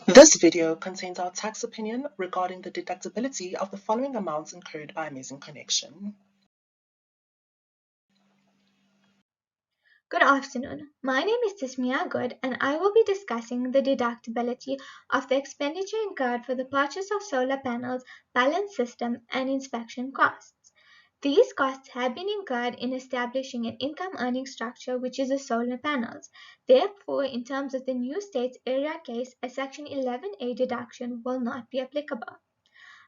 This video contains our tax opinion regarding the deductibility of the following amounts incurred by Amazing Connection. Good afternoon. My name is Tismia Good, and I will be discussing the deductibility of the expenditure incurred for the purchase of solar panels, balance system, and inspection costs. These costs have been incurred in establishing an income earning structure, which is the solar panels. Therefore, in terms of the new state's area case, a Section 11A deduction will not be applicable.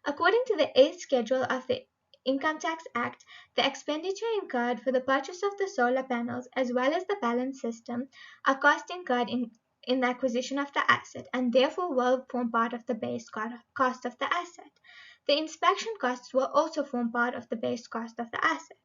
According to the 8th Schedule of the Income Tax Act, the expenditure incurred for the purchase of the solar panels as well as the balance system are costs incurred in the acquisition of the asset and therefore will form part of the base cost of the asset. The inspection costs will also form part of the base cost of the asset.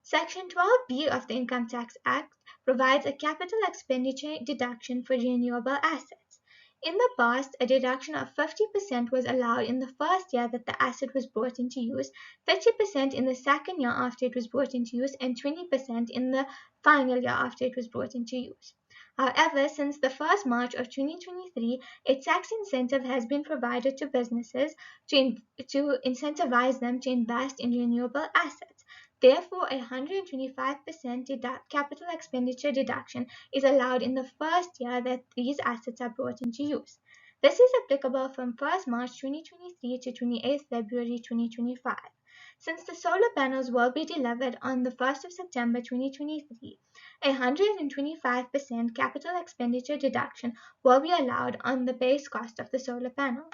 Section 12B of the Income Tax Act provides a capital expenditure deduction for renewable assets. In the past, a deduction of 50% was allowed in the first year that the asset was brought into use, 30% in the second year after it was brought into use, and 20% in the final year after it was brought into use. However, since the 1st March of 2023, a tax incentive has been provided to businesses to incentivize them to invest in renewable assets. Therefore, a 125% capital expenditure deduction is allowed in the first year that these assets are brought into use. This is applicable from 1st March 2023 to 28th February 2025. Since the solar panels will be delivered on the 1st of September 2023, a 125% capital expenditure deduction will be allowed on the base cost of the solar panels.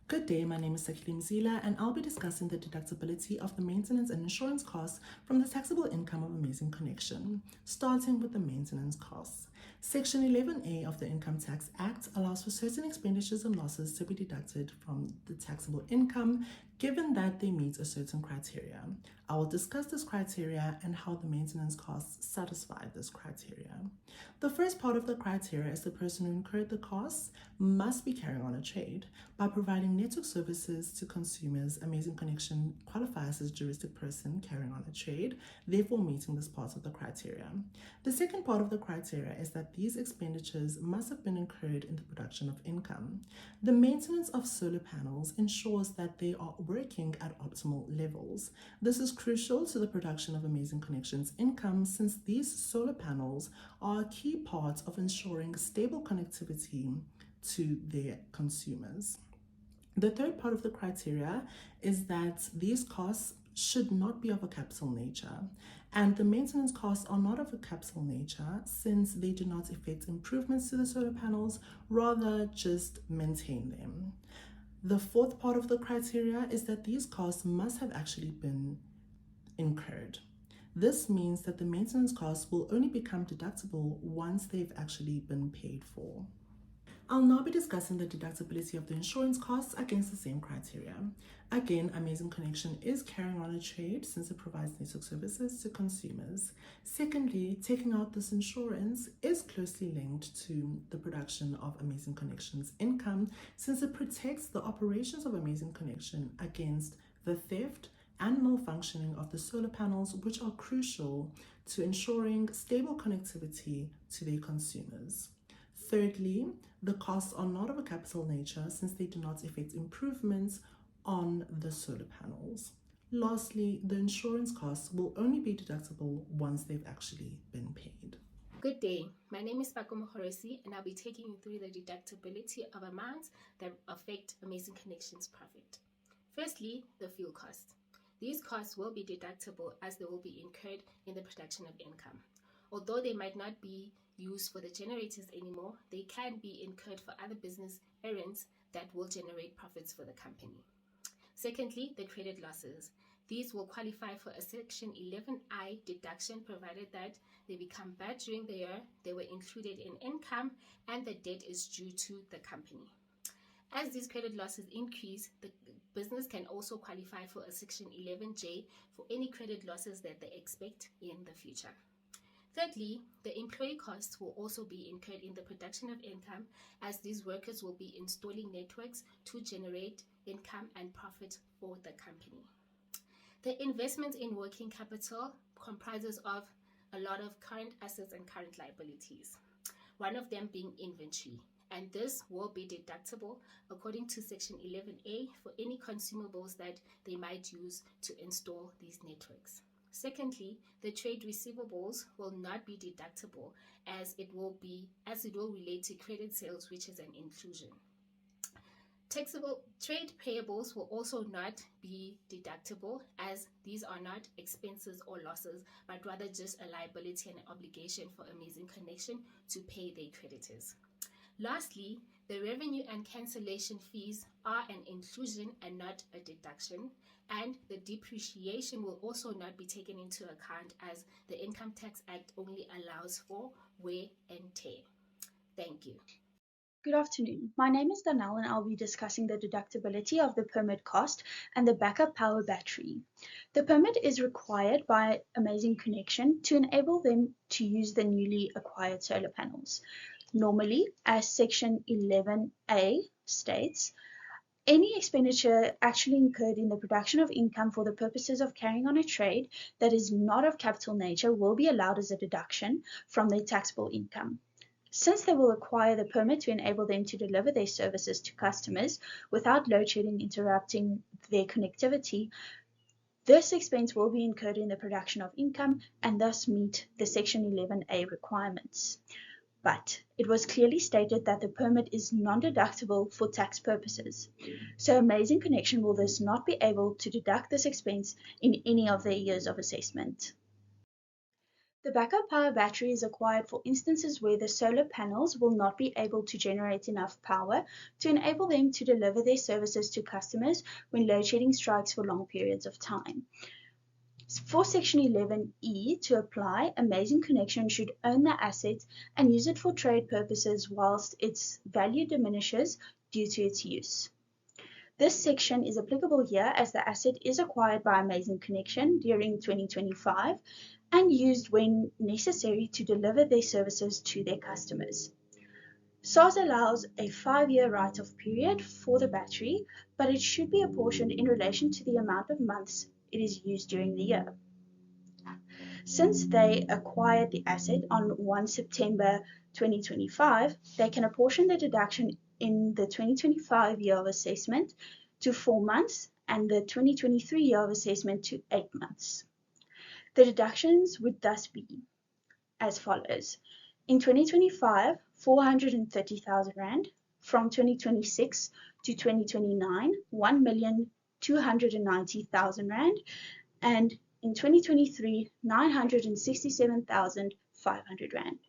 Good day, my name is Sakili Mzila and I'll be discussing the deductibility of the maintenance and insurance costs from the taxable income of Amazing Connection, starting with the maintenance costs. Section 11A of the Income Tax Act allows for certain expenditures and losses to be deducted from the taxable income given that they meet a certain criteria. I will discuss this criteria and how the maintenance costs satisfy this criteria. The first part of the criteria is the person who incurred the costs must be carrying on a trade. By providing network services to consumers, Amazing Connection qualifies as juristic person carrying on a trade, therefore meeting this part of the criteria. The second part of the criteria is that these expenditures must have been incurred in the production of income. The maintenance of solar panels ensures that they are working at optimal levels. This is crucial to the production of Amazing Connection's income since these solar panels are a key part of ensuring stable connectivity to their consumers. The third part of the criteria is that these costs should not be of a capital nature, and the maintenance costs are not of a capital nature since they do not effect improvements to the solar panels, rather just maintain them. The fourth part of the criteria is that these costs must have actually been incurred. This means that the maintenance costs will only become deductible once they've actually been paid for. I'll now be discussing the deductibility of the insurance costs against the same criteria. Again, Amazing Connection is carrying on a trade since it provides network services to consumers. Secondly, taking out this insurance is closely linked to the production of Amazing Connection's income since it protects the operations of Amazing Connection against the theft and malfunctioning of the solar panels, which are crucial to ensuring stable connectivity to their consumers. Thirdly, the costs are not of a capital nature since they do not effect improvements on the solar panels. Lastly, the insurance costs will only be deductible once they've actually been paid. Good day, my name is Paco Mohoresi and I'll be taking you through the deductibility of amounts that affect Amazing Connection's profit. Firstly, the fuel cost. These costs will be deductible as they will be incurred in the production of income. Although they might not be used for the generators anymore, they can be incurred for other business errands that will generate profits for the company. Secondly, the credit losses. These will qualify for a Section 11I deduction provided that they become bad during the year, they were included in income, and the debt is due to the company. As these credit losses increase, the business can also qualify for a Section 11J for any credit losses that they expect in the future. Thirdly, the employee costs will also be incurred in the production of income as these workers will be installing networks to generate income and profit for the company. The investment in working capital comprises of a lot of current assets and current liabilities, one of them being inventory. and this will be deductible according to Section 11A for any consumables that they might use to install these networks. Secondly, the trade receivables will not be deductible as it will relate to credit sales, which is an inclusion. Taxable trade payables will also not be deductible as these are not expenses or losses, but rather just a liability and an obligation for Amazing Connection to pay their creditors. Lastly, the revenue and cancellation fees are an inclusion and not a deduction, and the depreciation will also not be taken into account as the Income Tax Act only allows for wear and tear. Thank you. Good afternoon. My name is Danelle and I'll be discussing the deductibility of the permit cost and the backup power battery. The permit is required by Amazing Connection to enable them to use the newly acquired solar panels. Normally, as Section 11A states, any expenditure actually incurred in the production of income for the purposes of carrying on a trade that is not of capital nature will be allowed as a deduction from their taxable income. Since they will acquire the permit to enable them to deliver their services to customers without load shedding interrupting their connectivity, this expense will be incurred in the production of income and thus meet the Section 11A requirements. But it was clearly stated that the permit is non-deductible for tax purposes. So Amazing Connection will thus not be able to deduct this expense in any of their years of assessment. The backup power battery is acquired for instances where the solar panels will not be able to generate enough power to enable them to deliver their services to customers when load shedding strikes for long periods of time. For Section 11E to apply, Amazing Connection should own the asset and use it for trade purposes whilst its value diminishes due to its use. This section is applicable here as the asset is acquired by Amazing Connection during 2025 and used when necessary to deliver their services to their customers. SARS allows a 5-year write-off period for the battery, but it should be apportioned in relation to the amount of months it is used during the year. Since they acquired the asset on 1 September 2025, they can apportion the deduction in the 2025 year of assessment to 4 months and the 2023 year of assessment to 8 months. The deductions would thus be as follows. In 2025, 430,000 Rand. From 2026 to 2029, 1,290,000 Rand. And in 2023, 967,500 Rand.